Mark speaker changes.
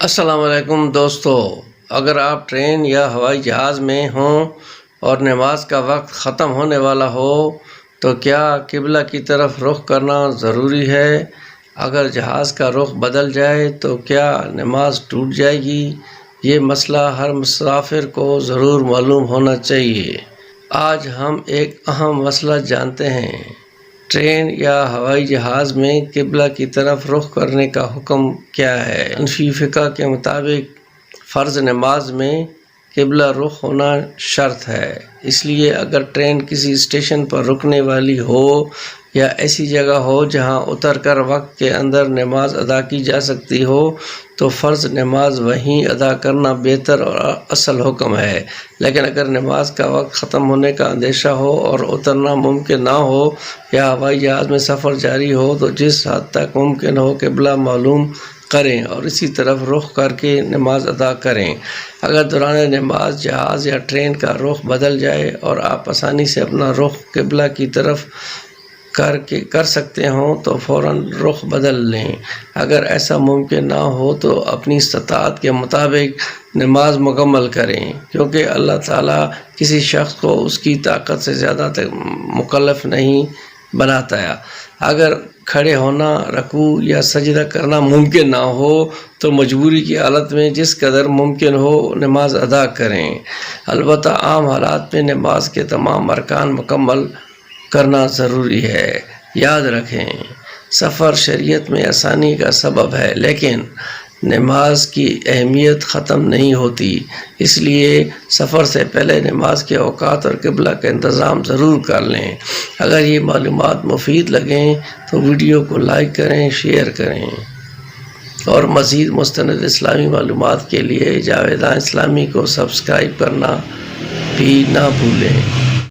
Speaker 1: السلام علیکم دوستو، اگر آپ ٹرین یا ہوائی جہاز میں ہوں اور نماز کا وقت ختم ہونے والا ہو تو کیا قبلہ کی طرف رخ کرنا ضروری ہے؟ اگر جہاز کا رخ بدل جائے تو کیا نماز ٹوٹ جائے گی؟ یہ مسئلہ ہر مسافر کو ضرور معلوم ہونا چاہیے۔ آج ہم ایک اہم مسئلہ جانتے ہیں۔ ٹرین یا ہوائی جہاز میں قبلہ کی طرف رخ کرنے کا حکم کیا ہے؟ حنفی فقہ کے مطابق فرض نماز میں قبلہ رخ ہونا شرط ہے۔ اس لیے اگر ٹرین کسی اسٹیشن پر رکنے والی ہو یا ایسی جگہ ہو جہاں اتر کر وقت کے اندر نماز ادا کی جا سکتی ہو تو فرض نماز وہیں ادا کرنا بہتر اور اصل حکم ہے۔ لیکن اگر نماز کا وقت ختم ہونے کا اندیشہ ہو اور اترنا ممکن نہ ہو یا ہوائی جہاز میں سفر جاری ہو تو جس حد تک ممکن ہو قبلہ معلوم کریں اور اسی طرف رخ کر کے نماز ادا کریں۔ اگر دوران نماز جہاز یا ٹرین کا رخ بدل جائے اور آپ آسانی سے اپنا رخ قبلہ کی طرف کر سکتے ہوں تو فوراً رخ بدل لیں۔ اگر ایسا ممکن نہ ہو تو اپنی استطاعت کے مطابق نماز مکمل کریں، کیونکہ اللہ تعالیٰ کسی شخص کو اس کی طاقت سے زیادہ مکلف نہیں بناتا ہے۔ اگر کھڑے ہونا، رکوع یا سجدہ کرنا ممکن نہ ہو تو مجبوری کی حالت میں جس قدر ممکن ہو نماز ادا کریں۔ البتہ عام حالات میں نماز کے تمام ارکان مکمل کرنا ضروری ہے۔ یاد رکھیں، سفر شریعت میں آسانی کا سبب ہے، لیکن نماز کی اہمیت ختم نہیں ہوتی۔ اس لیے سفر سے پہلے نماز کے اوقات اور قبلہ کا انتظام ضرور کر لیں۔ اگر یہ معلومات مفید لگیں تو ویڈیو کو لائک کریں، شیئر کریں اور مزید مستند اسلامی معلومات کے لیے جاویدان اسلامی کو سبسکرائب کرنا بھی نہ بھولیں۔